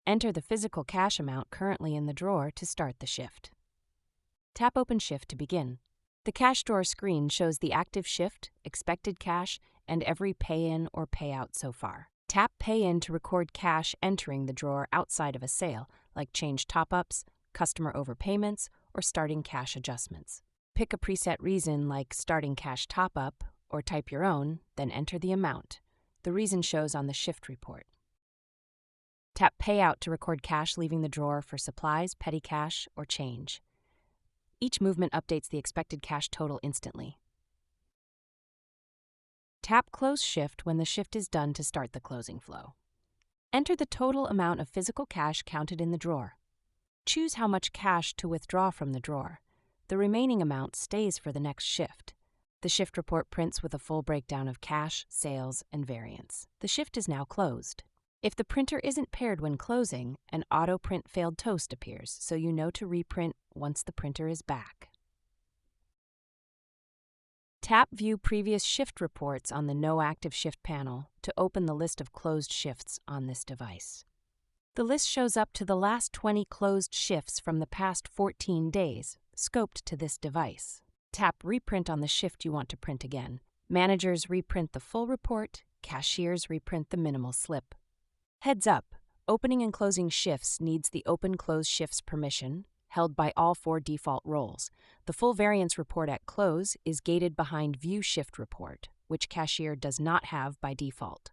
Enter the physical cash amount currently in the drawer to start the shift. Tap Open Shift to begin. The cash drawer screen shows the active shift, expected cash, and every pay-in or payout so far. Tap Pay In to record cash entering the drawer outside of a sale, like change top-ups, customer overpayments, or starting cash adjustments. Pick a preset reason like starting cash top-up, or type your own, then enter the amount. The reason shows on the shift report. Tap Payout to record cash leaving the drawer for supplies, petty cash, or change. Each movement updates the expected cash total instantly. Tap Close Shift when the shift is done to start the closing flow. Enter the total amount of physical cash counted in the drawer. Choose how much cash to withdraw from the drawer. The remaining amount stays for the next shift. The shift report prints with a full breakdown of cash, sales, and variance. The shift is now closed. If the printer isn't paired when closing, an auto print failed toast appears, so you know to reprint once the printer is back. Tap View Previous Shift Reports on the No Active Shift panel to open the list of closed shifts on this device. The list shows up to the last 20 closed shifts from the past 14 days, scoped to this device. Tap Reprint on the shift you want to print again. Managers reprint the full report, cashiers reprint the minimal slip. Heads up, opening and closing shifts needs the Open-Close Shifts permission, held by all 4 default roles. The full variance report at close is gated behind View Shift Report, which cashier does not have by default.